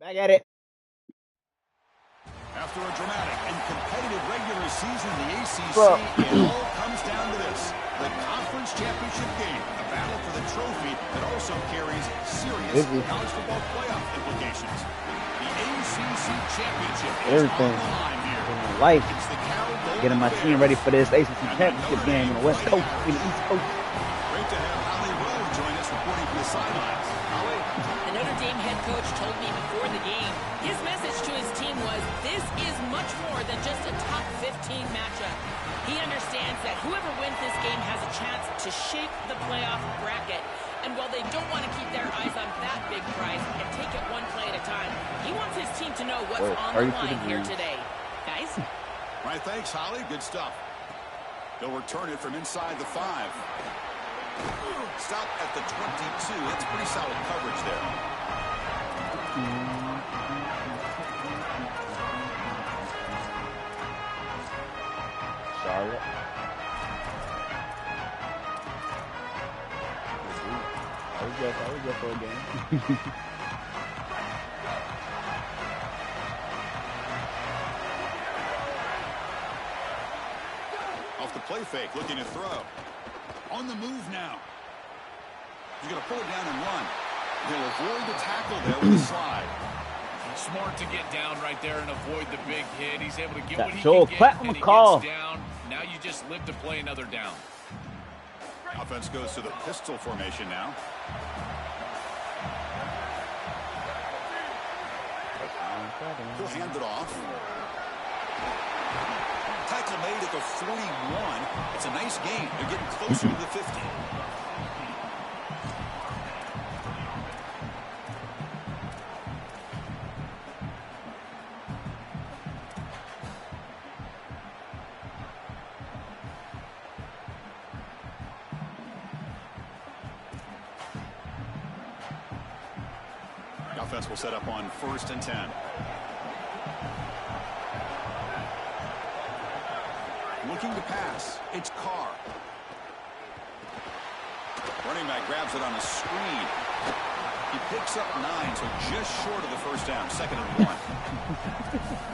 Back at it. After a dramatic and competitive regular season in the ACC, it all comes down to this. The conference championship game, a battle for the trophy that also carries serious college football playoff implications. The ACC championship is on the line here. In life, getting my team ready for this ACC championship game on the West Coast and the East Coast. Great to have Holly Rowe join us reporting from the sidelines. Holly. The Notre Dame head coach told me before the game, his message to his team was, this is much more than just a top 15 matchup. He understands that whoever wins this game has a chance to shape the playoff bracket. And while they don't want to keep their eyes on that big prize and take it one play at a time, he wants his team to know what's on the line here today. Guys? All right, thanks, Holly. Good stuff. They'll return it from inside the 5. Stop at the 22. That's pretty solid coverage there. Charlotte. I was good for a game. Off the play fake, looking to throw. On the move now. He's going to pull it down and run. He'll avoid the tackle there with a slide. Smart to get down right there and avoid the big hit. He's able to get what he can get, and he gets down. Now you just live to play another down. Offense goes to the pistol formation now. He'll hand it off. Tackle made at the 41. It's a nice gain. They're getting closer to the 50. The offense will set up on 1st and 10. Looking to pass. It's Carr. Running back grabs it on a screen. He picks up 9, so just short of the first down. 2nd and 1.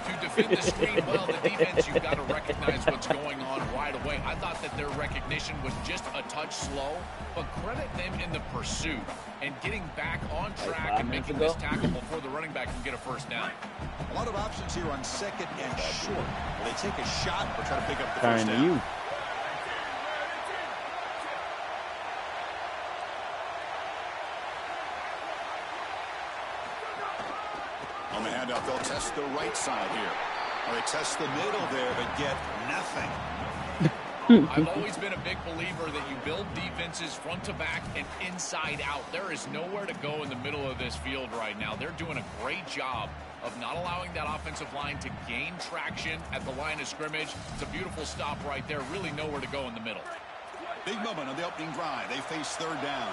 To defend the screen well, the defense, you've got to recognize what's going on right away. I thought that their recognition was just a touch slow, but credit them in the pursuit and getting back on track and making this tackle before the running back can get a first down. A lot of options here on 2nd and short. Will they take a shot or try to pick up the first down? On the handoff, they'll test the right side here. Or they test the middle there, but get nothing. I've always been a big believer that you build defenses front to back and inside out. There is nowhere to go in the middle of this field right now. They're doing a great job of not allowing that offensive line to gain traction at the line of scrimmage. It's a beautiful stop right there. Really nowhere to go in the middle. Big moment on the opening drive. They face 3rd down.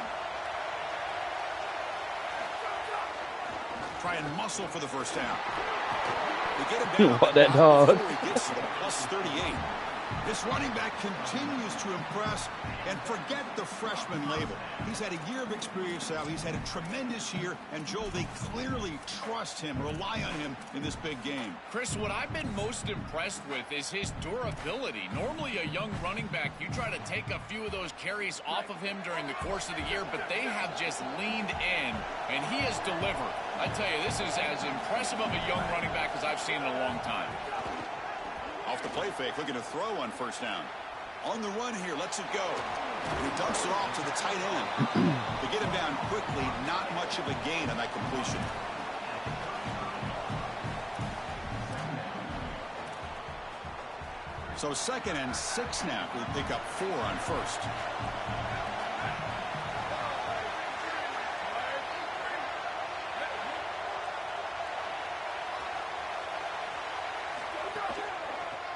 Try and muscle for the first down. They get him down. What that dog? He gets to the plus 38. This running back continues to impress, and forget the freshman label. He's had a year of experience now. He's had a tremendous year, and Joel, they clearly trust him, rely on him in this big game. Chris, what I've been most impressed with is his durability. Normally a young running back, you try to take a few of those carries off of him during the course of the year, but they have just leaned in, and he has delivered. I tell you, this is as impressive of a young running back as I've seen in a long time. Off the play fake, looking to throw on 1st down. On the run here, lets it go. And he dumps it off to the tight end. They get him down quickly, not much of a gain on that completion. So 2nd and 6 now. We'll pick up 4 on 1st.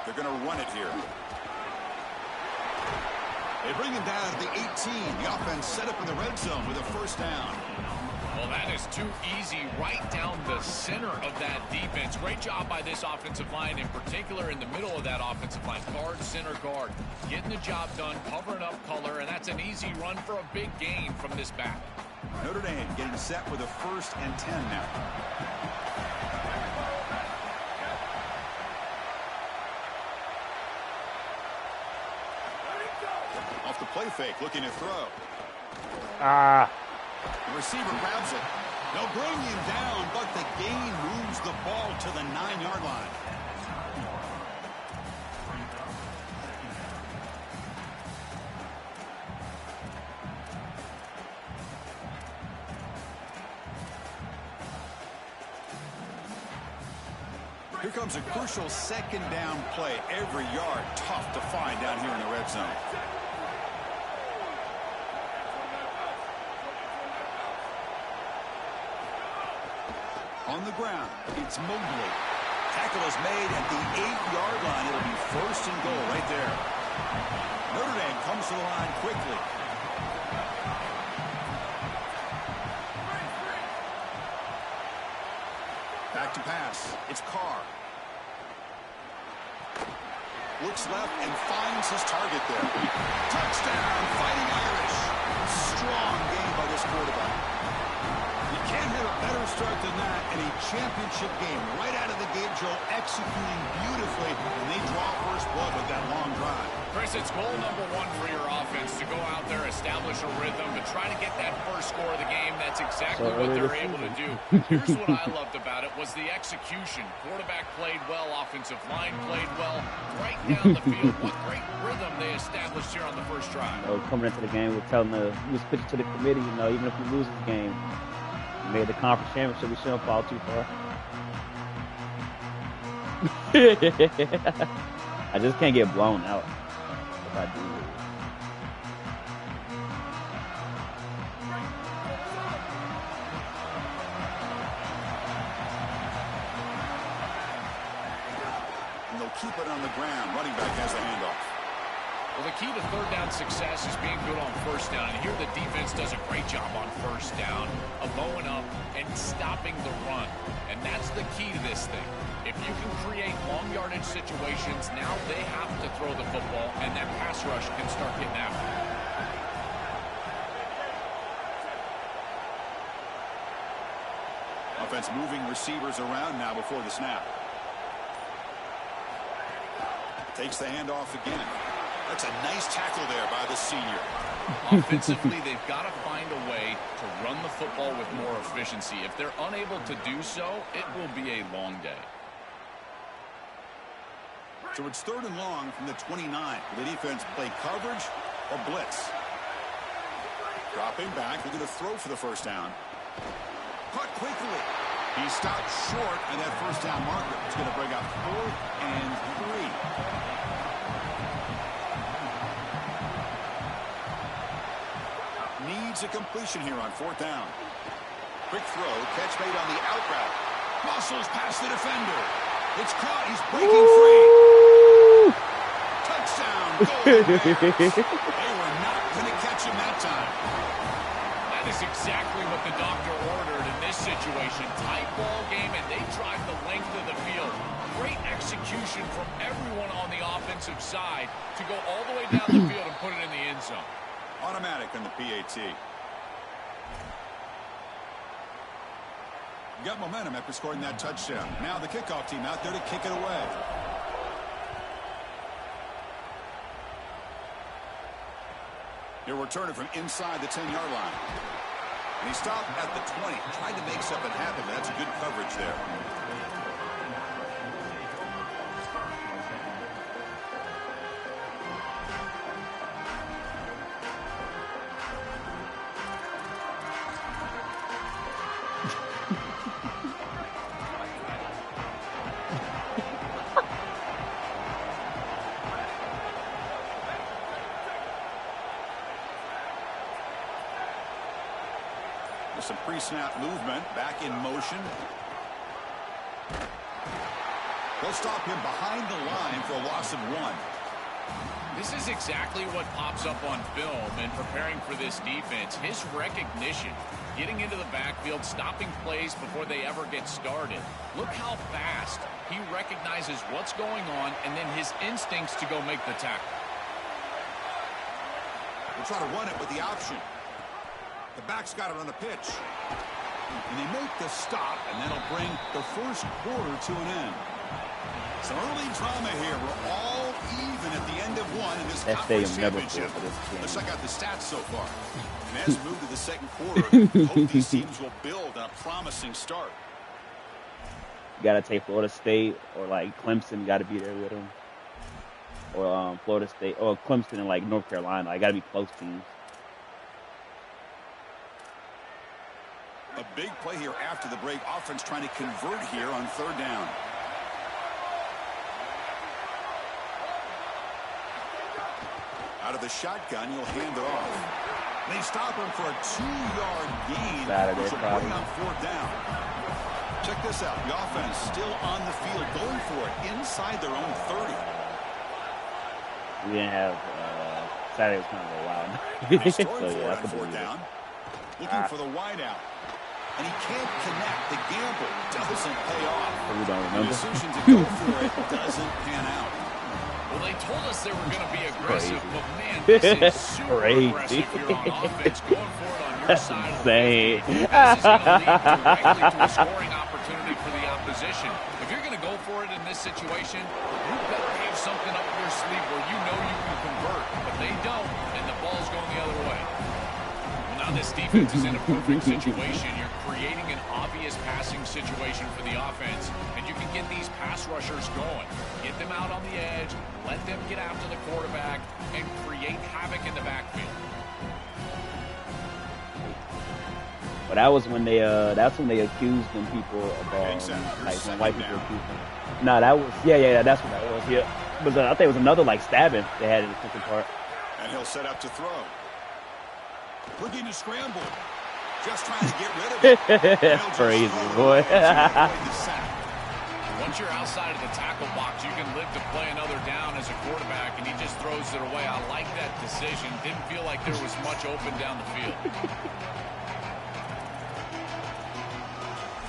They're going to run it here. They bring him down to the 18. The offense set up in the red zone with a 1st down. Well, that is too easy right down the center of that defense. Great job by this offensive line, in particular in the middle of that offensive line. Guard, center guard, getting the job done, covering up color, and that's an easy run for a big gain from this back. Notre Dame getting set with a 1st and 10 now. Off the play fake, looking to throw. The receiver grabs it. They'll bring him down, but the gain moves the ball to the 9-yard line. Here comes a crucial 2nd down play. Every yard tough to find down here in the red zone. On the ground, it's Mobley. Tackle is made at the 8-yard line. It'll be 1st and goal right there. Notre Dame comes to the line quickly. Back to pass. It's Carr. Looks left and finds his target there. Touchdown, Fighting Irish. Strong game by this quarterback. You can't have a better start than that in a championship game. Right out of the gate, Joe, executing beautifully, and they draw first blood with that long drive. Chris, it's goal number 1 for your offense, to go out there, establish a rhythm, but try to get that first score of the game. That's exactly what they're able to do. Here's what I loved about it was the execution. Quarterback played well, offensive line played well, right down the field. What great rhythm they established here on the first drive. Coming into the game, we're telling we was pitching to the committee, even if we lose this game, we made the conference championship, we shouldn't fall too far. I just can't get blown out. I do. And they'll keep it on the ground. Running back has the handoff. Well, the key to 3rd down success is being good on 1st down. And here the defense does a great job on 1st down of bowing up and stopping the run. And that's the key to this thing. If you can create long yardage situations, now they have to throw the football, and that pass rush can start getting after it. Offense moving receivers around now before the snap. Takes the handoff again. That's a nice tackle there by the senior. Offensively, they've got to find a way to run the football with more efficiency. If they're unable to do so, it will be a long day. So it's 3rd and long from the 29. Will the defense play coverage or blitz? Dropping back, looking to throw for the 1st down. Caught quickly. He stopped short of that 1st down marker. It's going to bring up 4th and 3. Needs a completion here on 4th down. Quick throw, catch made on the out route. Muscles past the defender. It's caught. He's breaking free. Touchdown. They were not going to catch him that time. That is exactly what the doctor ordered in this situation. Tight ball game, and they drive the length of the field. Great execution from everyone on the offensive side to go all the way down the field and put it in the end zone. Automatic on the PAT. Got momentum after scoring that touchdown. Now the kickoff team out there to kick it away. He'll return it from inside the 10-yard line. And he stopped at the 20, trying to make something happen. That's good coverage there. Some pre-snap movement, back in motion. They'll stop him behind the line for a loss of 1. This is exactly what pops up on film and preparing for this defense. His recognition, getting into the backfield, stopping plays before they ever get started. Look how fast he recognizes what's going on and then his instincts to go make the tackle. We'll try to run it with the option. The back's got it on the pitch. And they make the stop, and that'll bring the first quarter to an end. Some early drama here. We're all even at the end of one in this conference championship. Let's check out the stats so far. And as we move to the second quarter, hope these teams will build on a promising start. You got to take Florida State or, like, Clemson. Got to be there with them. Or Florida State. Or Clemson and, like, North Carolina. I got to be close teams. A big play here after the break. Offense trying to convert here on third down. Out of the shotgun, you'll hand it off. They stop him for a 2-yard gain, which will bring on fourth down. Check this out. The offense still on the field, going for it inside their own 30. We didn't have Saturday was kind of a wild. So yeah, that's fourth down. Looking for the wideout. And he can't connect. The gamble doesn't pay off. We don't remember. The decision to go for it doesn't pan out. Well, they told us they were going to be aggressive, but man, this is super aggressive here on offense, going for it on your side. Insane. This is going to lead directly to a scoring opportunity for the opposition. If you're going to go for it in this situation, you better have something up your sleeve where you know you can convert, but they don't, and the ball's going the other way. Well, now this defense is in a perfect situation. You're creating an obvious passing situation for the offense, and you can get these pass rushers going. Get them out on the edge, let them get after the quarterback, and create havoc in the backfield. But that was when they that's when they accused them people of like when white people accused them. No, that was yeah, that's what that was. Yeah, but I think it was another like stabbing they had in the second part. And he'll set up to throw. Looking to scramble. Just trying to get rid of it. Crazy, boy. Once you're outside of the tackle box, you can live to play another down as a quarterback, and he just throws it away. I like that decision. Didn't feel like there was much open down the field.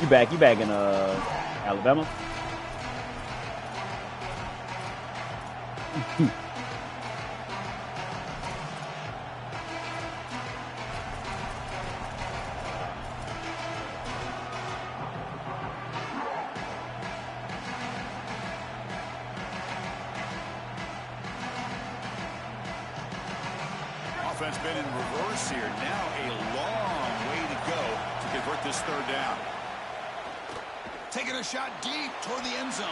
You back in Alabama? Offense been in reverse here. Now a long way to go to convert this third down. Taking a shot deep toward the end zone.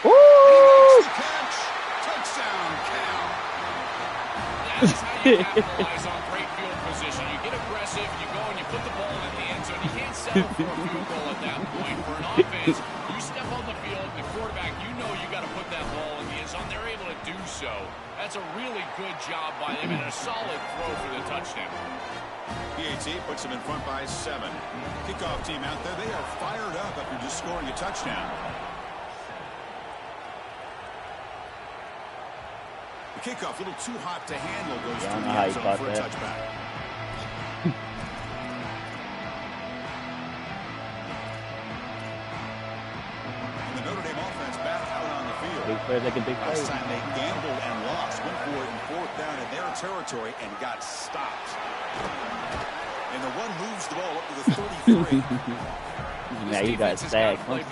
Woo! He makes the catch. Touchdown count. That is how you capitalize on great field position. You get aggressive, you go and you put the ball in the end zone. You can't settle for a field goal at that point. For an offense, you step on the field, the quarterback, you know you got to put that ball in the end zone. They're able to do so. That's a really good job by them and a solid throw for the touchdown. PAT puts them in front by 7. Kickoff team out there. They are fired up after just scoring a touchdown. The kickoff a little too hot to handle. Goes through the end zone for a touchback. And the Notre Dame offense back out on the field. Last time they gambled and lost. Went for it in fourth down in their territory and got stopped. And the run moves the ball up to the 33. Now you got sacked. It's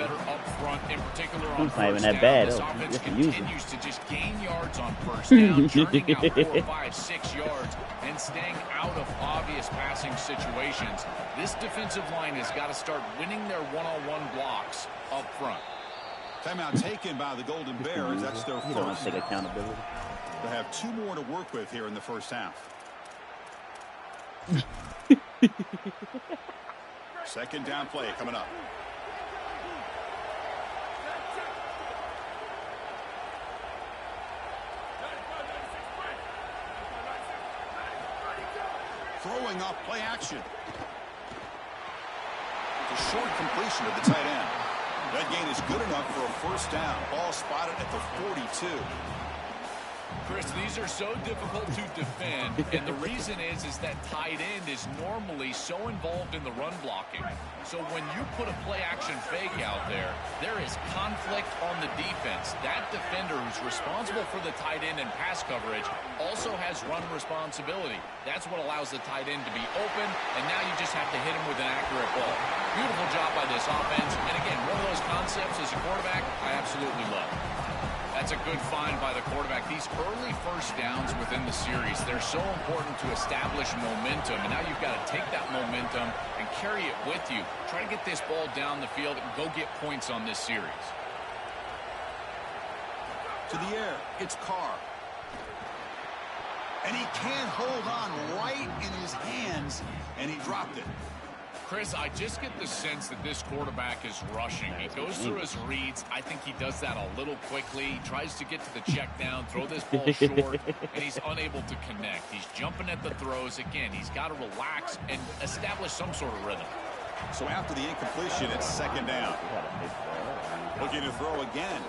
not even that bad. This offense continues to just gain yards on first down, churning out 4, 5, 6 yards, and staying out of obvious passing situations. This defensive line has got to start winning their one-on-one blocks up front. Timeout taken by the Golden Bears. That's their You don't want first. to take accountability. They have 2 more to work with here in the first half. Second down play coming up. Throwing off play action. It's a short completion of the tight end. That gain is good enough for a first down. Ball spotted at the 42. Chris, these are so difficult to defend, and the reason is that tight end is normally so involved in the run blocking. So when you put a play-action fake out there, there is conflict on the defense. That defender who's responsible for the tight end and pass coverage also has run responsibility. That's what allows the tight end to be open, and now you just have to hit him with an accurate ball. Beautiful job by this offense, and again, one of those concepts as a quarterback I absolutely love. That's a good find by the quarterback. These early first downs within the series, they're so important to establish momentum. And now you've got to take that momentum and carry it with you. Try to get this ball down the field and go get points on this series. To the air, it's Carr. And he can't hold on right in his hands, and he dropped it. Chris, I just get the sense that this quarterback is rushing. He goes through his reads. I think he does that a little quickly. He tries to get to the check down, throw this ball short, and he's unable to connect. He's jumping at the throws. Again, he's got to relax and establish some sort of rhythm. So after the incompletion, it's second down. Looking to throw again.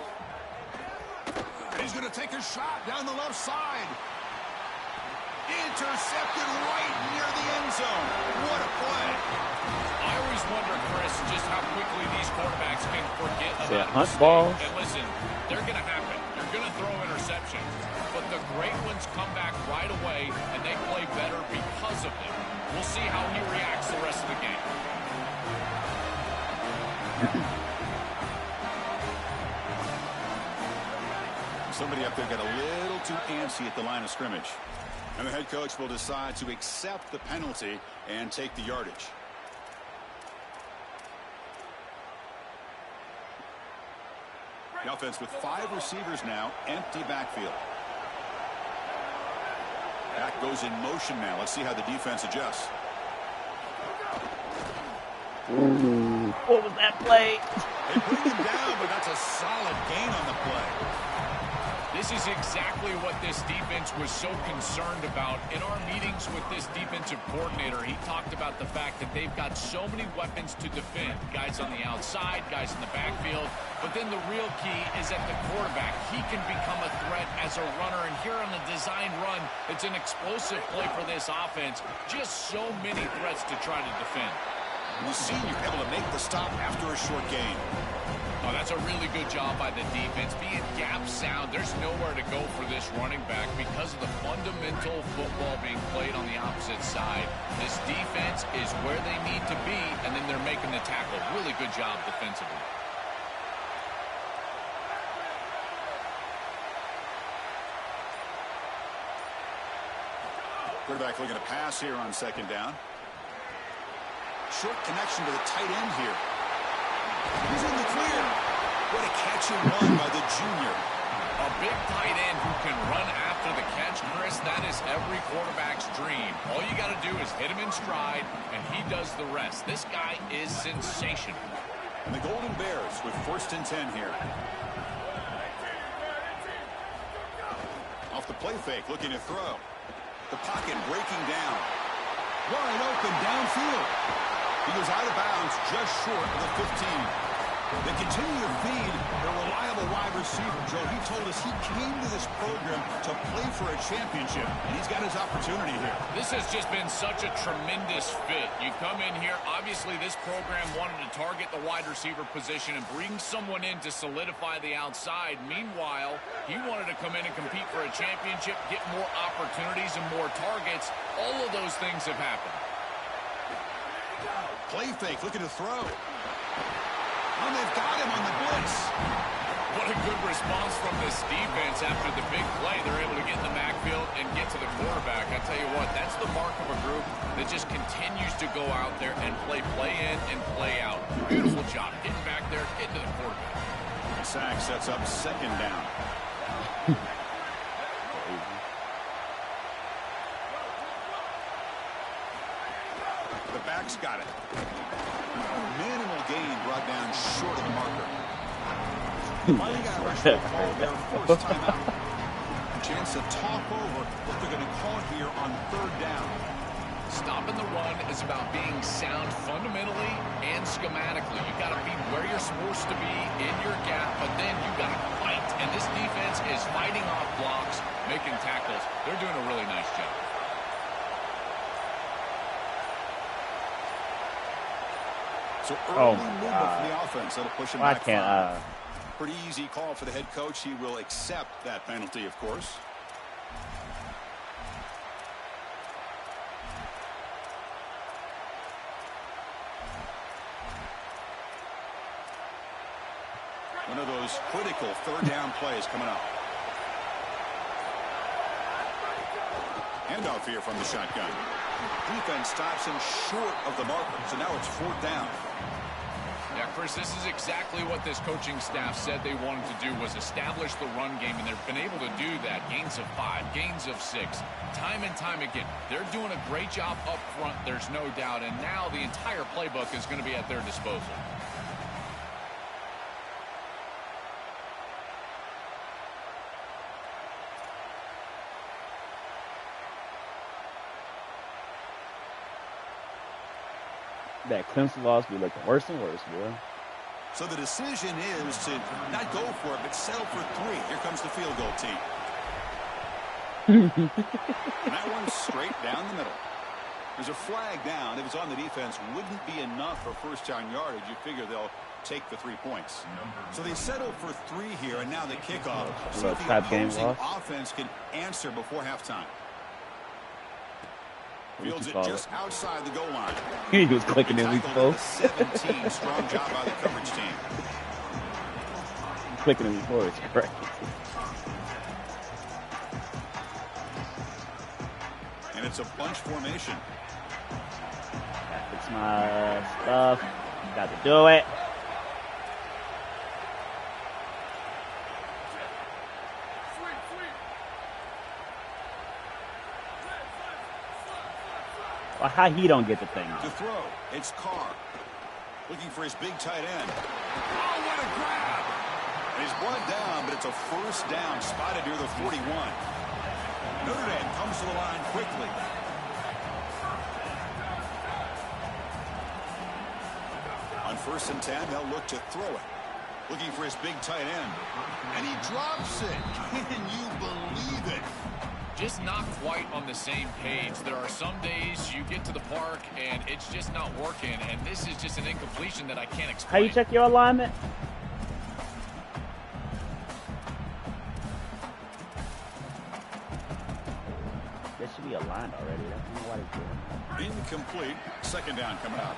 And he's going to take a shot down the left side. Intercepted right near the end zone. What a play. I always wonder, Chris, just how quickly these quarterbacks can forget about hunt ball. And listen, they're going to happen. You're going to throw interceptions. But the great ones come back right away, and they play better because of them. We'll see how he reacts the rest of the game. Somebody up there got a little too antsy at the line of scrimmage. And the head coach will decide to accept the penalty and take the yardage. The offense with 5 receivers now, empty backfield. Back goes in motion now. Let's see how the defense adjusts. Ooh, what was that play? They bring him down, but that's a solid gain on the play. This is exactly what this defense was so concerned about. In our meetings with this defensive coordinator, he talked about the fact that they've got so many weapons to defend. Guys on the outside, guys in the backfield. But then the real key is at the quarterback. He can become a threat as a runner. And here on the design run, it's an explosive play for this offense. Just so many threats to try to defend. The senior able to make the stop after a short gain. Oh, that's a really good job by the defense. Being gap sound, there's nowhere to go for this running back because of the fundamental football being played on the opposite side. This defense is where they need to be, and then they're making the tackle. Really good job defensively. Quarterback looking to pass here on second down. Short connection to the tight end here. He's in the clear. What a catch and run by the junior. A big tight end who can run after the catch, Chris, that is every quarterback's dream. All you got to do is hit him in stride, and he does the rest. This guy is sensational. And the Golden Bears with 1st and 10 here. Off the play fake, looking to throw. The pocket breaking down. Wide open downfield. He goes out of bounds just short of the 15. They continue to feed their reliable wide receiver. Joe, he told us he came to this program to play for a championship, and he's got his opportunity here. This has just been such a tremendous fit. You come in here, obviously this program wanted to target the wide receiver position and bring someone in to solidify the outside. Meanwhile, he wanted to come in and compete for a championship, get more opportunities and more targets. All of those things have happened. Play fake, looking to throw. And they've got him on the blitz. What a good response from this defense after the big play. They're able to get in the backfield and get to the quarterback. I tell you what, that's the mark of a group that just continues to go out there and play in and play out. Beautiful job getting back there, getting to the quarterback. The sack sets up second down. The back's got it. Minimal gain brought down short of the marker. Finally got Rushford called their first timeout. A chance to talk over what they're going to call here on 3rd down. Stopping the run is about being sound fundamentally and schematically. You got to be where you're supposed to be in your gap, but then you got to fight and this defense is fighting off blocks, making tackles. They're doing a really nice job. So early movement for the offense. That'll push him back 5. Pretty easy call for the head coach. He will accept that penalty, of course. One of those critical third down plays coming up. Handoff here from the shotgun. Defense stops him short of the marker, so now it's 4th down. Yeah, Chris, this is exactly what this coaching staff said they wanted to do, was establish the run game, and they've been able to do that. Gains of 5, gains of 6, time and time again. They're doing a great job up front, there's no doubt, and now the entire playbook is going to be at their disposal. That Clemson loss be looking worse and worse, boy. So the decision is to not go for it, but settle for 3. Here comes the field goal team. And that one's straight down the middle. There's a flag down. If it's on the defense, wouldn't be enough for first-down yardage. You figure they'll take the 3 points. So they settle for 3 here, and now the kickoff. So if the opposing offense can answer before halftime. Fields it just outside the goal line. He was clicking in week 4. 17. Strong job by the coverage team. Clicking in week 4 is correct. And it's a bunch formation. That's my stuff. Got to do it. Well, how he don't get the thing? To throw, it's Carr. Looking for his big tight end. Oh, what a grab! And he's brought down, but it's a 1st down, spotted near the 41. Notre Dame comes to the line quickly. On 1st and 10, they'll look to throw it. Looking for his big tight end. And he drops it. Can you believe it? Just not quite on the same page. There are some days you get to the park and it's just not working, and this is just an incompletion that I can't explain. How you check your alignment? This should be aligned already. That's not what it's doing. Incomplete. 2nd down coming up.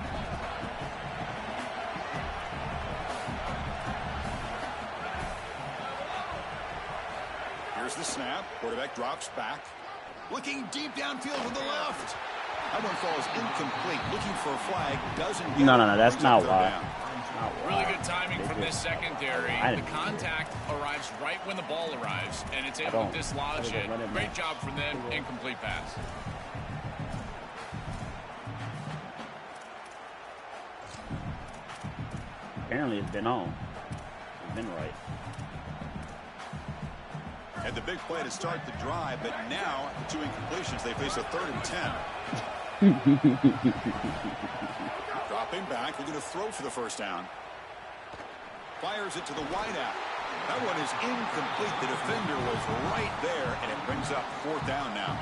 Here's the snap. Quarterback drops back. Looking deep downfield to the left. That one falls incomplete. Looking for a flag. Doesn't get No, that's not why. Really good timing from this secondary. The contact arrives right when the ball arrives, and it's able to dislodge it. Great job from them. Incomplete pass. Apparently it's been on. It's been right. Had the big play to start the drive, but now 2 incompletions. They face a 3rd and 10. Dropping back, looking to throw for the 1st down. Fires it to the wideout. That one is incomplete. The defender was right there, and it brings up 4th down now.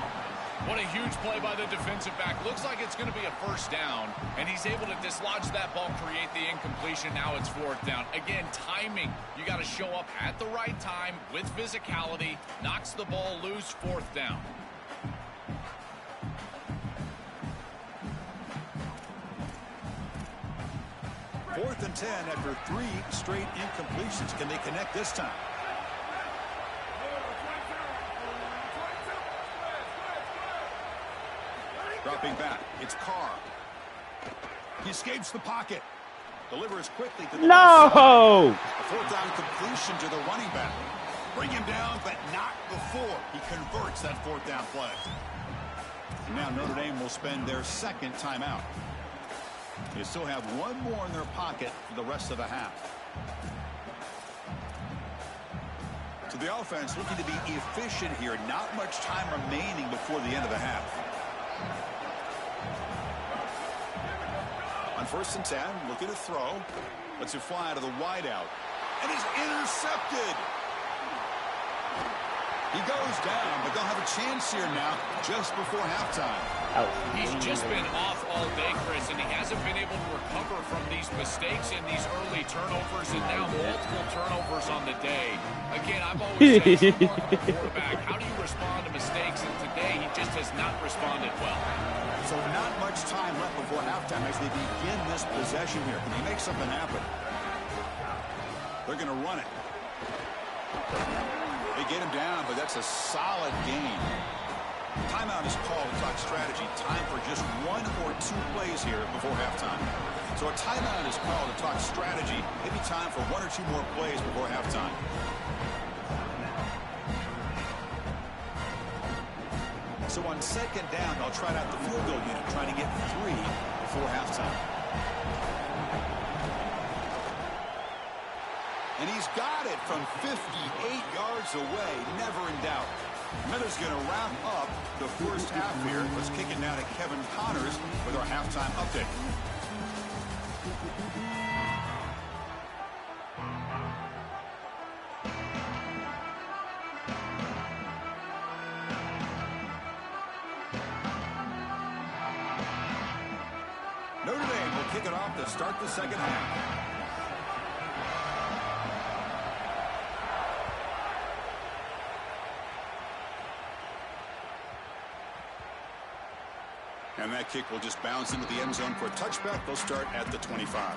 What a huge play by the defensive back. Looks like it's going to be a 1st down, and he's able to dislodge that ball, create the incompletion. Now it's 4th down. Again, timing. You got to show up at the right time with physicality. Knocks the ball loose, 4th down. Fourth and 10 after 3 straight incompletions. Can they connect this time? Dropping back. It's Carr. He escapes the pocket. Delivers quickly to the No! A 4th down completion to the running back. Bring him down, but not before he converts that 4th down play. And now Notre Dame will spend their 2nd timeout. They still have 1 more in their pocket for the rest of the half. So the offense looking to be efficient here. Not much time remaining before the end of the half. On 1st and 10, looking to throw. Lets it fly out of the wideout. And is intercepted. He goes down, but they'll have a chance here now, just before halftime. He's just been off all day, Chris, and he hasn't been able to recover from these mistakes and these early turnovers, and now multiple turnovers on the day. Again, I've always said, it's the mark of a quarterback. How do you respond to mistakes? And today, he just has not responded well. So not much time left before halftime as they begin this possession here. Can they make something happen? They're going to run it. They get him down, but that's a solid gain. Timeout is called to talk strategy. Time for just 1 or 2 plays here before halftime. So a timeout is called to talk strategy. Maybe time for 1 or 2 more plays before halftime. So on second down, they'll try out the field goal unit, trying to get 3 before halftime. And he's got it from 58 yards away, never in doubt. Miller's going to wrap up the first half here. Let's kick it now to Kevin Connors with our halftime update. Notre Dame will kick it off to start the second half. And that kick will just bounce into the end zone for a touchback. They'll start at the 25.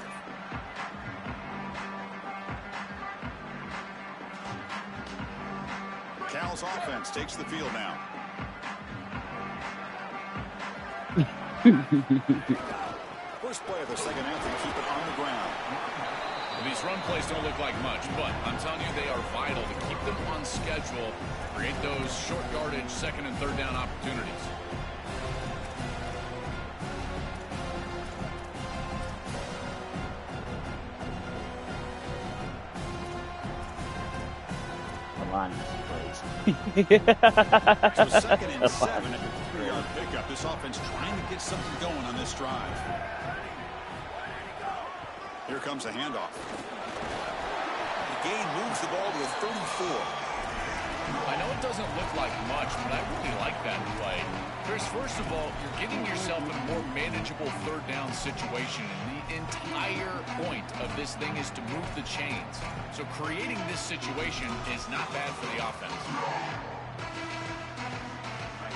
Cal's offense takes the field now. First play of the second half, they keep it on the ground. These run plays don't look like much, but I'm telling you, they are vital to keep them on schedule, create those short yardage second and third down opportunities. So second and 7 at the 3-yard pickup. This offense trying to get something going on this drive. Here comes a handoff. The gain moves the ball to the 34. I know it doesn't look like much, but I really like that play. Chris, first of all, you're getting yourself in a more manageable third down situation. And the entire point of this thing is to move the chains. So creating this situation is not bad for the offense.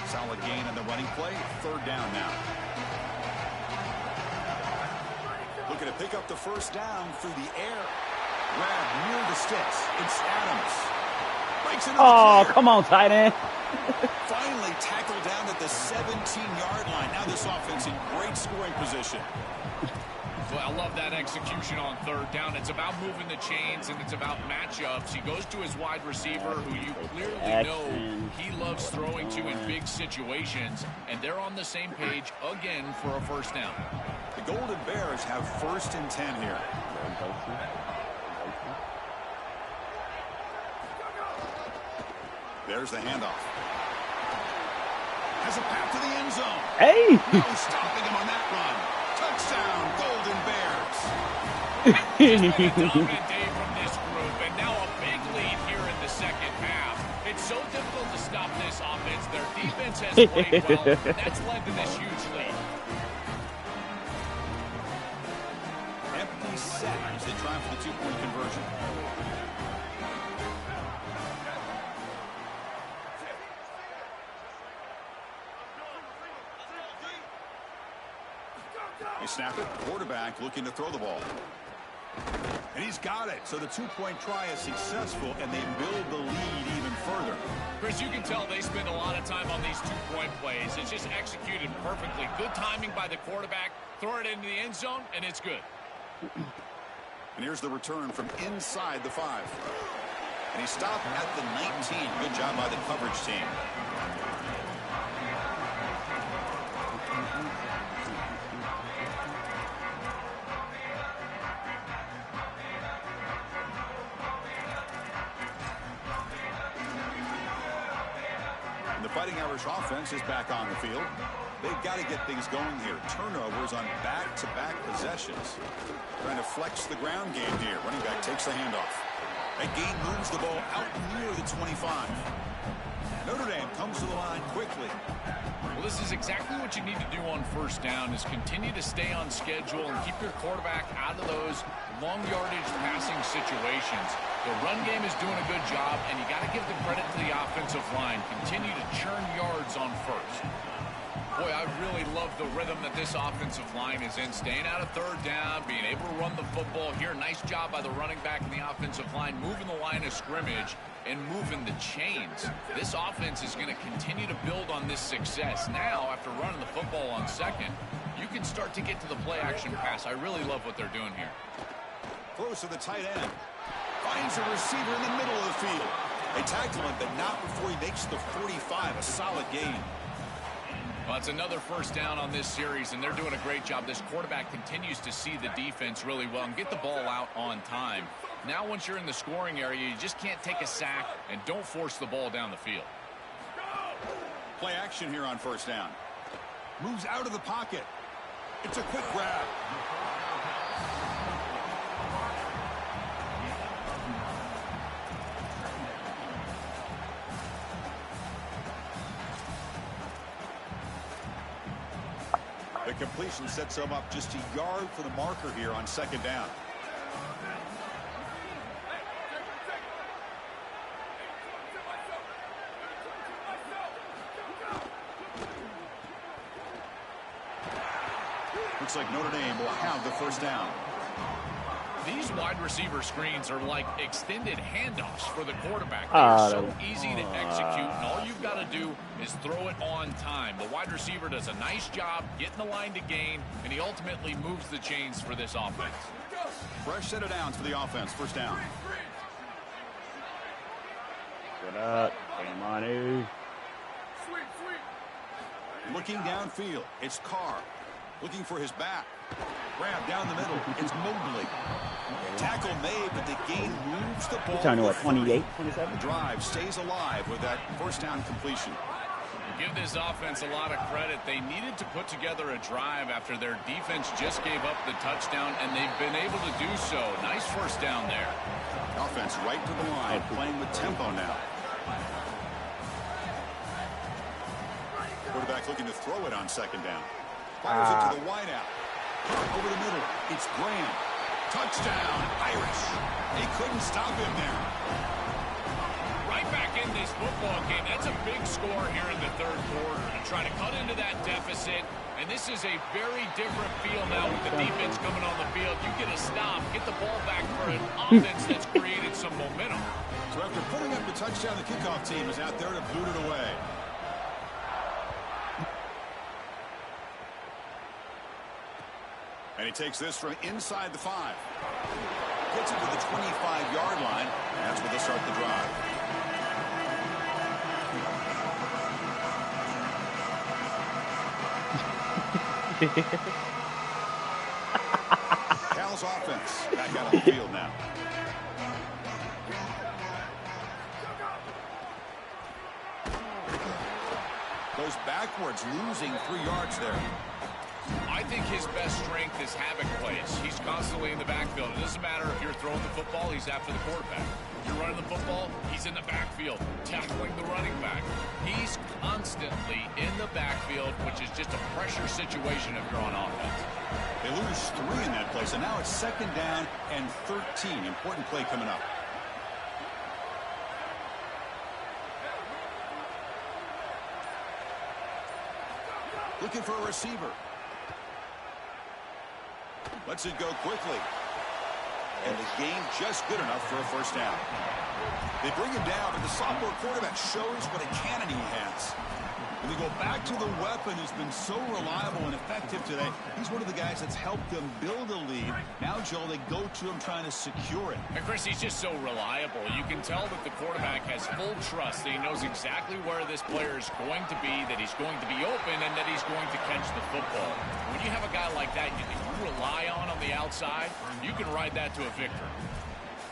Solid gain on the running play. Third down now. Looking to pick up the first down through the air. Grab near the sticks. It's Adams. Oh, come on, tight end. Finally tackled down at the 17-yard line. Now this offense in great scoring position. Well, I love that execution on third down. It's about moving the chains, and it's about matchups. He goes to his wide receiver, who you clearly know he loves throwing to in big situations, and they're on the same page again for a first down. The Golden Bears have first and 10 here. There's the handoff. Has a path to the end zone. Hey! No stopping him on that run. Touchdown, Golden Bears. Just been a dominant day from this group, and now a big lead here in the second half. It's so difficult to stop this offense. Their defense has played well, and that's led to this huge lead. Empty set as they try for the two-point conversion. They snap it. Quarterback looking to throw the ball. And he's got it. So the two-point try is successful, and they build the lead even further. Chris, you can tell they spend a lot of time on these two-point plays. It's just executed perfectly. Good timing by the quarterback. Throw it into the end zone, and it's good. And here's the return from inside the 5. And he stopped at the 19. Good job by the coverage team. The Fighting Irish offense is back on the field. They've got to get things going here. Turnovers on back-to-back possessions. Trying to flex the ground game here. Running back takes the handoff. That gain moves the ball out near the 25. Notre Dame comes to the line quickly. Well, this is exactly what you need to do on first down, is continue to stay on schedule and keep your quarterback out of those long yardage passing situations. The run game is doing a good job, and you got to give the credit to the offensive line. Continue to churn yards on first. Boy, I really love the rhythm that this offensive line is in. Staying out of third down, being able to run the football here. Nice job by the running back and the offensive line, moving the line of scrimmage and moving the chains. This offense is going to continue to build on this success. Now, after running the football on second, you can start to get to the play-action pass. I really love what they're doing here. Close to the tight end. Finds a receiver in the middle of the field. They tackle him, but not before he makes the 45. A solid gain. Well, it's another first down on this series, and they're doing a great job. This quarterback continues to see the defense really well and get the ball out on time. Now, once you're in the scoring area, you just can't take a sack and don't force the ball down the field. Play action here on first down. Moves out of the pocket. It's a quick grab. The completion sets him up just a yard for the marker here on second down. Looks like Notre Dame will have the first down. These wide receiver screens are like extended handoffs for the quarterback. They're so easy to execute, and all you've got to do is throw it on time. The wide receiver does a nice job getting the line to gain, and he ultimately moves the chains for this offense. Fresh set of downs for the offense. First down. Good up. Come on, dude. Looking downfield. It's Carr. Looking for his back. Grab down the middle. It's Mobley. Tackle made, but the gain moves the ball. Turning to what, 28, 27? The drive stays alive with that first down completion. Give this offense a lot of credit. They needed to put together a drive after their defense just gave up the touchdown, and they've been able to do so. Nice first down there. Offense right to the line, playing with tempo now. Quarterback looking to throw it on second down. Fires it to the wideout. Over the middle, it's Graham. Touchdown, Irish. They couldn't stop him there. Right back in this football game. That's a big score here in the third quarter to try to cut into that deficit. And this is a very different feel now with the defense coming on the field. You get a stop, get the ball back for an offense that's created some momentum. So after putting up the touchdown, the kickoff team is out there to boot it away. And he takes this from inside the 5. Gets it to the 25-yard line. And that's where they start the drive. Cal's offense back out on the field now. Goes backwards, losing 3 yards there. I think his best strength is havoc plays. He's constantly in the backfield. It doesn't matter if you're throwing the football, he's after the quarterback. If you're running the football, he's in the backfield, tackling the running back. He's constantly in the backfield, which is just a pressure situation if you're on offense. They lose 3 in that play, so now it's second down and 13. Important play coming up. Looking for a receiver. Lets it go quickly. And the gain just good enough for a first down. They bring him down, and the sophomore quarterback shows what a cannon he has. And we go back to the weapon who's been so reliable and effective today. He's one of the guys that's helped them build a lead. Now, Joel, they go to him trying to secure it. And Chris, he's just so reliable. You can tell that the quarterback has full trust that he knows exactly where this player is going to be, that he's going to be open, and that he's going to catch the football. When you have a guy like that you rely on the outside, you can ride that to a victory.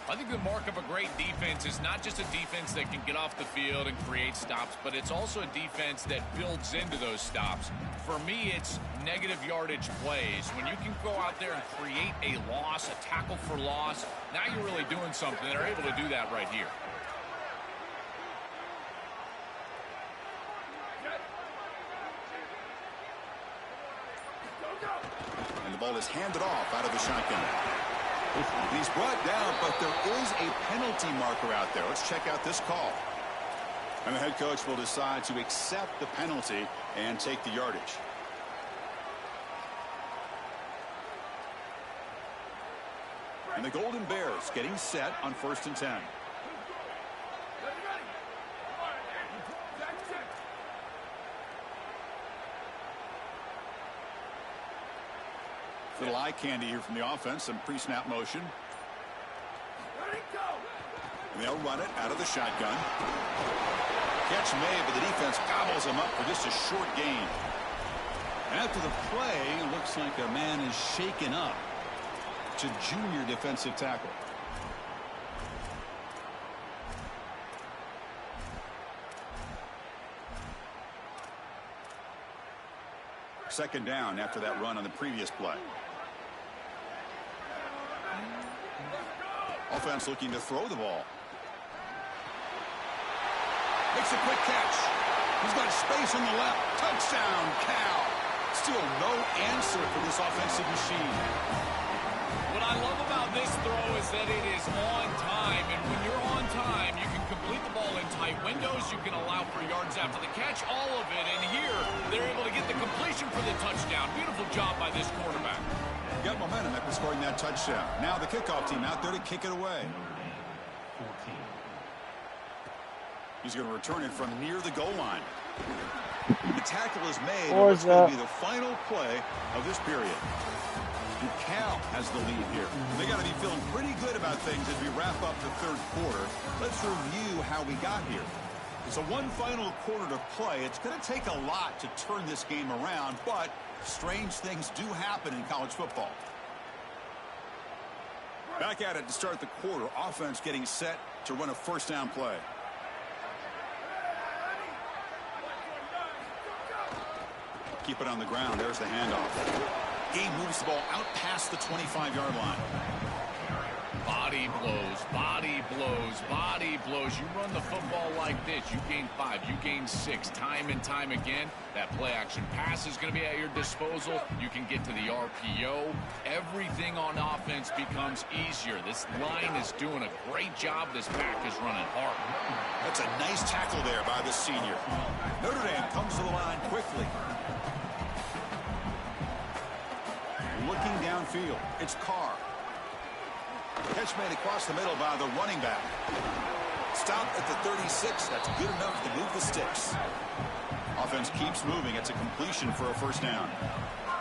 I think the mark of a great defense is not just a defense that can get off the field and create stops, but it's also a defense that builds into those stops. For me, it's negative yardage plays. When you can go out there and create a loss, a tackle for loss, now you're really doing something. They're able to do that right here. ball is handed off out of the shotgun. He's brought down, but there is a penalty marker out there. Let's check out this call. And the head coach will decide to accept the penalty and take the yardage. And the Golden Bears getting set on 1st and 10. Little eye candy here from the offense. Some pre-snap motion. And they'll run it out of the shotgun. Catch made, but the defense gobbles him up for just a short gain. After the play, looks like a man is shaken up. It's a junior defensive tackle. Second down after that run on the previous play. Offense looking to throw the ball. Makes a quick catch. He's got space on the left. Touchdown, Cal. Still no answer for this offensive machine. What I love about this throw is that it is on time, and when you're on time, you can complete the ball in tight windows. You can allow for yards after the catch, all of it. And here, they're able to get the completion for the touchdown. Beautiful job by this quarterback. Got momentum after scoring that touchdown. Now the kickoff team out there to kick it away. He's going to return it from near the goal line. The tackle is made. And what's going to be the final play of this period. And Cal has the lead here. They got to be feeling pretty good about things as we wrap up the third quarter. Let's review how we got here. So one final quarter to play. It's going to take a lot to turn this game around, but strange things do happen in college football. Back at it to start the quarter. Offense getting set to run a first down play. Keep it on the ground. There's the handoff. Game moves the ball out past the 25-yard line. Body blows, body blows, body blows. You run the football like this, you gain 5, you gain 6, time and time again. That play action pass is going to be at your disposal. You can get to the RPO. Everything on offense becomes easier. This line is doing a great job. This pack is running hard. That's a nice tackle there by the senior. Notre Dame comes to the line quickly. Looking downfield, it's Carr. Catch made across the middle by the running back. Stop at the 36. That's good enough to move the sticks. Offense keeps moving. It's a completion for a first down.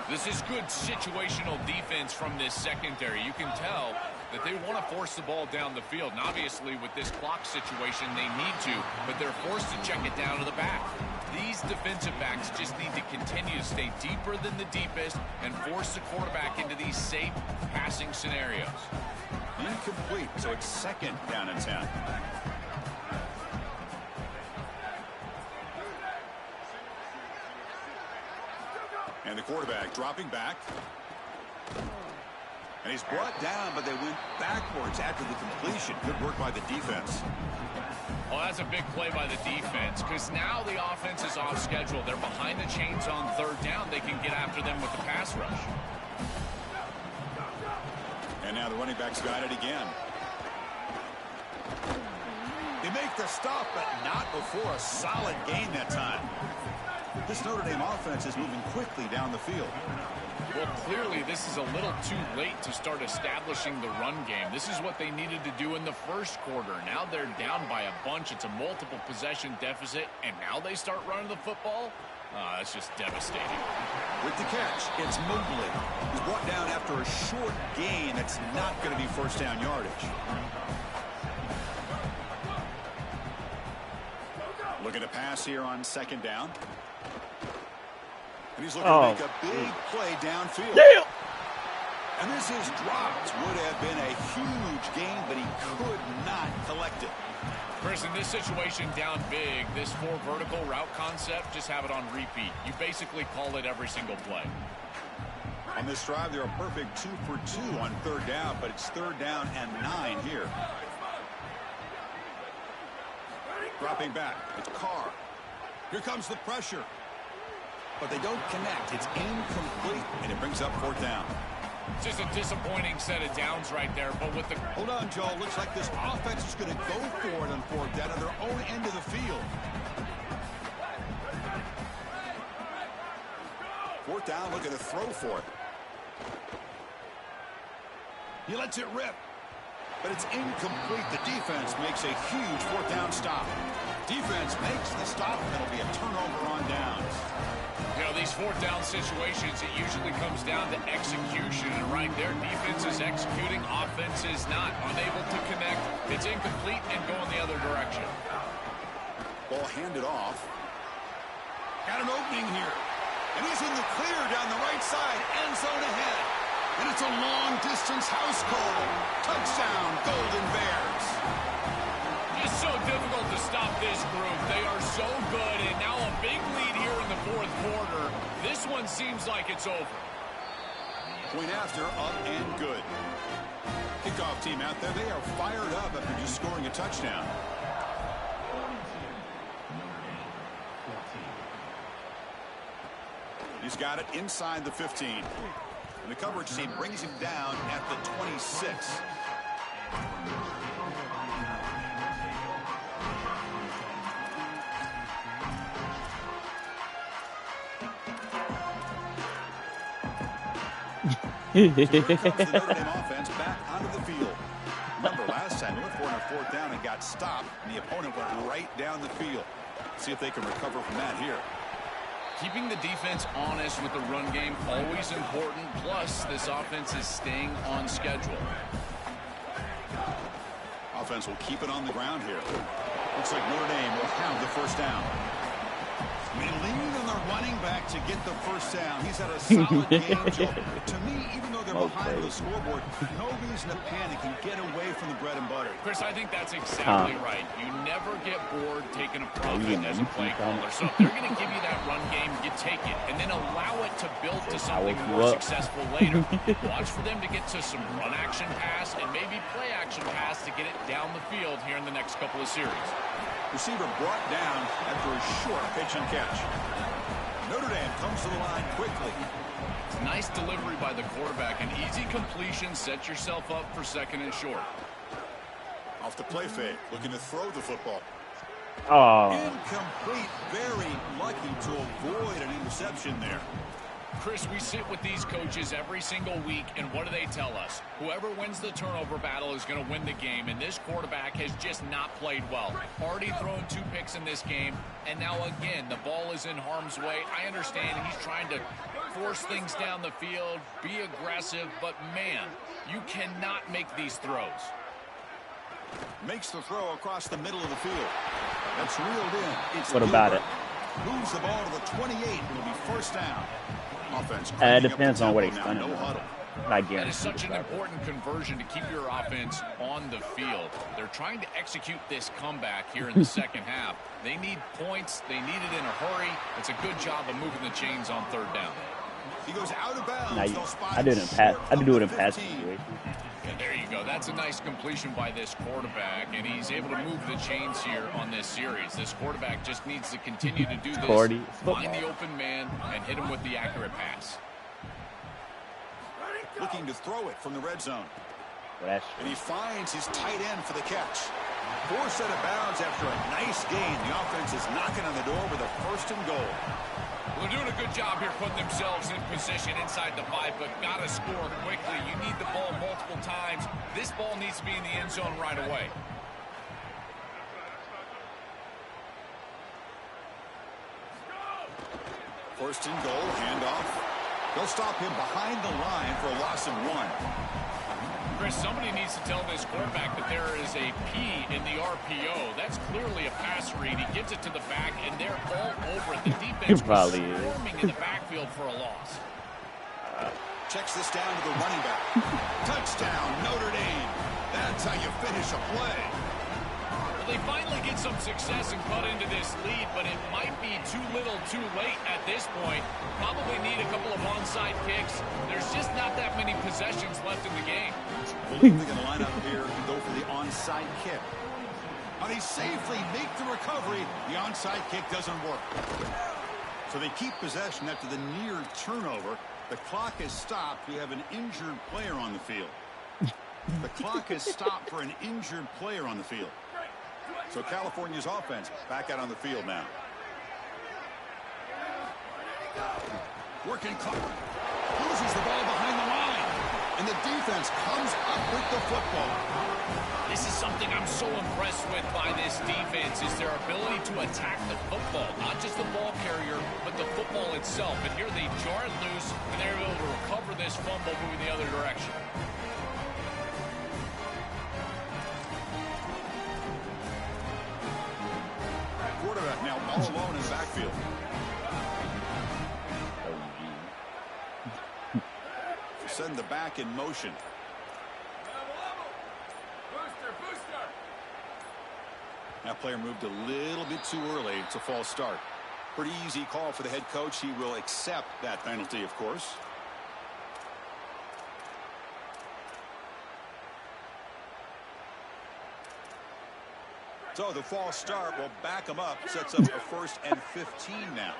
This is good situational defense from this secondary. You can tell that they want to force the ball down the field. And obviously, with this clock situation, they need to, but they're forced to check it down to the back. These defensive backs just need to continue to stay deeper than the deepest and force the quarterback into these safe passing scenarios. Incomplete, so it's second down and 10. And the quarterback dropping back. And he's brought down, but they went backwards after the completion. Good work by the defense. Well, that's a big play by the defense because now the offense is off schedule. They're behind the chains on third down. They can get after them with the pass rush. And now the running back's got it again. They make the stop, but not before a solid gain that time. This Notre Dame offense is moving quickly down the field. Well, clearly this is a little too late to start establishing the run game. This is what they needed to do in the first quarter. Now they're down by a bunch. It's a multiple possession deficit, and now they start running the football? That's just devastating. With the catch, it's Mobley. He's brought down after a short gain. That's not going to be first down yardage. Looking to pass here on second down. And he's looking to make a big play downfield. Damn! And this is dropped. Would have been a huge gain, but he could not collect it. Chris, in this situation down big, this 4 vertical route concept, just have it on repeat. You basically call it every single play. On this drive, they're a perfect 2 for 2 on third down, but it's third down and 9 here. Dropping back, it's Carr. Here comes the pressure. But they don't connect. It's incomplete, and it brings up fourth down. Just a disappointing set of downs right there, but with the... Hold on, Joe. Looks like this offense is going to go for it on fourth down on their own end of the field. Fourth down, looking to throw for it. He lets it rip, but it's incomplete. The defense makes a huge fourth down stop. Defense makes the stop, and it'll be a turnover on downs. You know, these fourth down situations, it usually comes down to execution. And right there, defense is executing, offense is not. Unable to connect. It's incomplete and going the other direction. Ball handed off. Got an opening here. And he's in the clear down the right side. End zone ahead. And it's a long-distance house call. Touchdown, Golden Bears. It's so difficult to stop this group. They are so good, and now a big lead here in the fourth quarter. This one seems like it's over. Point after, up and good. Kickoff team out there, they are fired up after just scoring a touchdown. He's got it inside the 15. And the coverage team brings him down at the 26. Here comes the Notre Dame offense back onto the field. Remember, last time they went for it on fourth down and got stopped, and the opponent went right down the field. See if they can recover from that here. Keeping the defense honest with the run game, always important. Plus, this offense is staying on schedule. Offense will keep it on the ground here. Looks like Notre Dame will have the first down. They lean on their running back to get the first down. He's had a solid game, Joe. To me, even though they're behind on the scoreboard, no reason to panic and get away from the bread and butter. Chris, I think that's exactly right. You never get bored taking a profit as a play caller. So if they're going to give you that run game, you take it, and then allow it to build to something more successful later. Watch for them to get to some run action pass and maybe play action pass to get it down the field here in the next couple of series. Receiver brought down after a short pitch and catch. Notre Dame comes to the line quickly. Nice delivery by the quarterback. An easy completion. Set yourself up for second and short. Off the play fake. Looking to throw the football. Oh. Incomplete. Very lucky to avoid an interception there. Chris, we sit with these coaches every single week, and what do they tell us? Whoever wins the turnover battle is going to win the game, and this quarterback has just not played well. Already thrown 2 picks in this game, and now again, the ball is in harm's way. I understand he's trying to force things down the field, be aggressive, but man, you cannot make these throws. Makes the throw across the middle of the field. That's reeled in. It's what about it? Moves the ball to the 28. It'll be first down. Offense. It depends on what he's done. That is such an important conversion to keep your offense on the field. They're trying to execute this comeback here in the second half. They need points. They need it in a hurry. It's a good job of moving the chains on third down. He goes out of bounds. I do it in pass situations. And there you go. That's a nice completion by this quarterback, and he's able to move the chains here on this series. This quarterback just needs to continue to do this, find the open man, and hit him with the accurate pass. Looking to throw it from the red zone. And he finds his tight end for the catch. 4 set of bounds after a nice gain. The offense is knocking on the door with a first and goal. They're doing a good job here putting themselves in position inside the 5, but got to score quickly. You need the ball multiple times. This ball needs to be in the end zone right away. First and goal, handoff. They'll stop him behind the line for a loss of 1. Chris, somebody needs to tell this quarterback that there is a P in the RPO. That's clearly a pass read. He gives it to the back, and they're all over it. The defense was swarming in the backfield for a loss. Checks this down to the running back. Touchdown, Notre Dame. That's how you finish a play. Well, they finally get some success and cut into this lead, but it might be too little too late at this point. Probably need a couple of onside kicks. There's just not that many possessions left in the game. Well, they're going to line up here and go for the onside kick. But he safely makes the recovery. The onside kick doesn't work. So they keep possession after the near turnover. The clock has stopped. We have an injured player on the field. The clock has stopped for an injured player on the field. So California's offense back out on the field now. Working clock. Loses the ball behind the line. And the defense comes up with the football. This is something I'm so impressed with by this defense is their ability to attack the football. Not just the ball carrier, but the football itself. And here they jar it loose, and they're able to recover this fumble moving the other direction. Quarterback now all alone in the backfield. Send the back in motion. That player moved a little bit too early. It's a false start. Pretty easy call for the head coach. He will accept that penalty, of course. So the false start will back him up. Sets up a 1st and 15 now.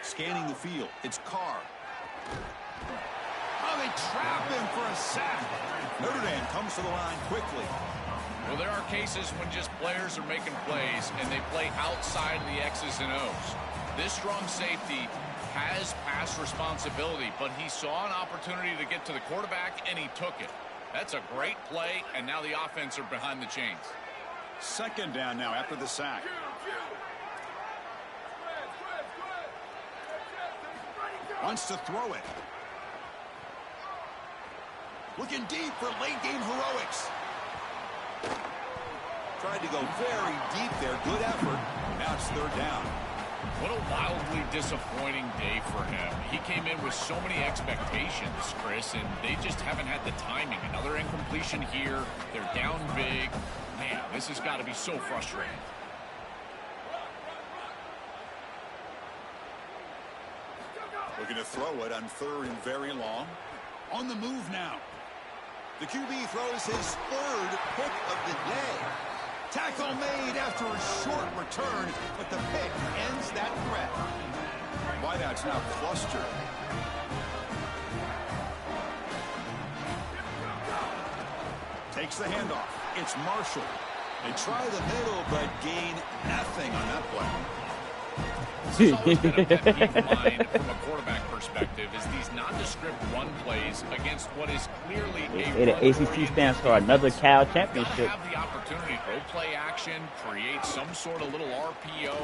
Scanning the field. It's Carr. Oh, they trap him for a sack. Notre Dame comes to the line quickly. Well, there are cases when just players are making plays and they play outside of the X's and O's. This strong safety has pass responsibility, but he saw an opportunity to get to the quarterback and he took it. That's a great play, and now the offense are behind the chains. 2nd down now after the sack. Wants to throw it. Looking deep for late game heroics. Tried to go very deep there. Good effort. Now it's 3rd down. What a wildly disappointing day for him. He came in with so many expectations, Chris, and they just haven't had the timing. Another incompletion here. They're down big. Man, this has got to be so frustrating. Looking to throw it on 3rd and very long. On the move now. The QB throws his 3rd pick of the day. Tackle made after a short return, but the pick ends that threat. Wideout's now clustered. Takes the handoff. It's Marshall. They try the middle, but gain nothing on that play. This has always been a pet peeve of mine from a quarterback perspective is these nondescript run plays against what is clearly a the ACC stands for another Cal championship. Have the opportunity to go play action, create some sort of little RPO,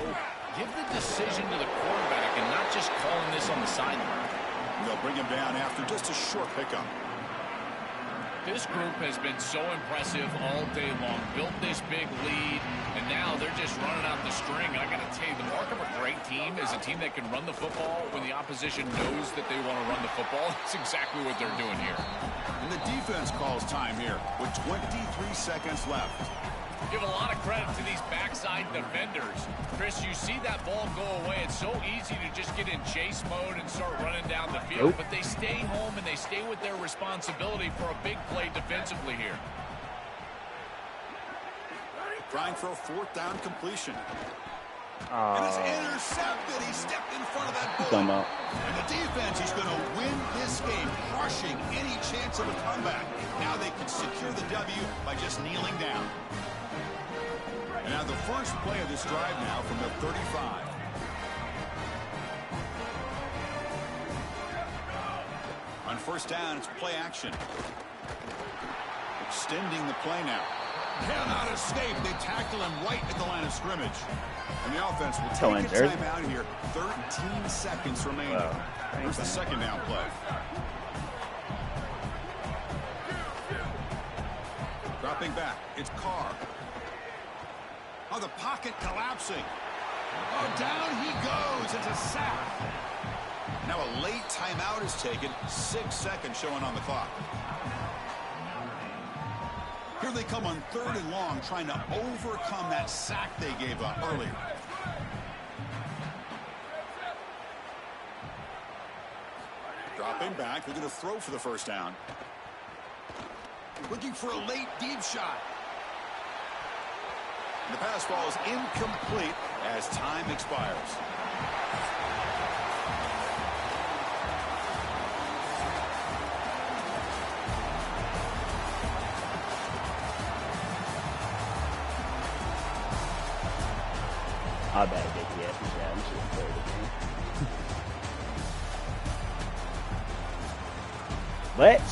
give the decision to the quarterback and not just calling this on the sideline. They'll bring him down after just a short pickup. This group has been so impressive all day long, built this big lead, and now they're just running out the string. And I got to tell you, the mark of a great team is a team that can run the football when the opposition knows that they want to run the football. That's exactly what they're doing here. And the defense calls time here with 23 seconds left. Give a lot of credit to these backside defenders. Chris, you see that ball go away. It's so easy to just get in chase mode and start running down the field. But they stay home and they stay with their responsibility for a big play defensively here. Trying for a 4th down completion. And it's intercepted. He stepped in front of that ball. And the defense is going to win this game, crushing any chance of a comeback. Now they can secure the W by just kneeling down. And now the first play of this drive now from the 35. On 1st down, it's play action. Extending the play now. Cannot escape. They tackle him right at the line of scrimmage. And the offense will take a timeout here. 13 seconds remaining. Here's the 2nd down play. Dropping back. It's Carr. Oh, the pocket collapsing. Oh, down he goes. It's a sack. Now a late timeout is taken. 6 seconds showing on the clock. Here they come on 3rd and long, trying to overcome that sack they gave up earlier. Dropping back. They're going to throw for the 1st down. looking for a late deep shot. The pass ball is incomplete as time expires. I better get the ass down. I'm sure third again. But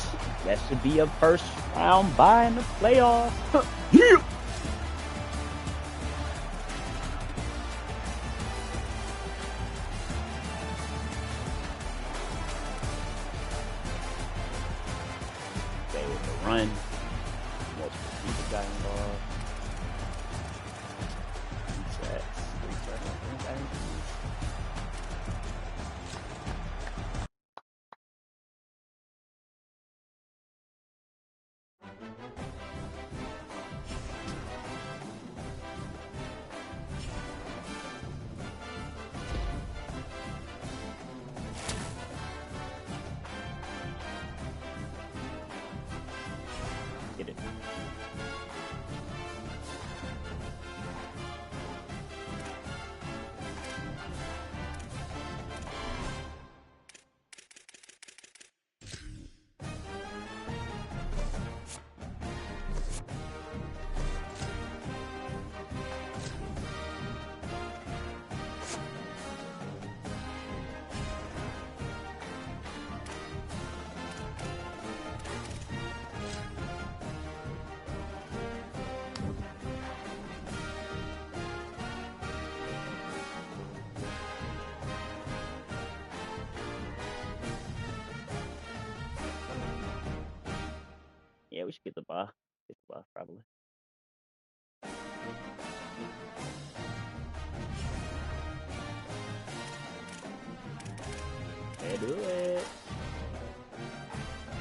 that should be a first round bye in the playoffs. Yeah. Stay with the run. Multiple people got involved. Get it. Yeah, we should get the ball. Get the ball, probably. Yeah, do it.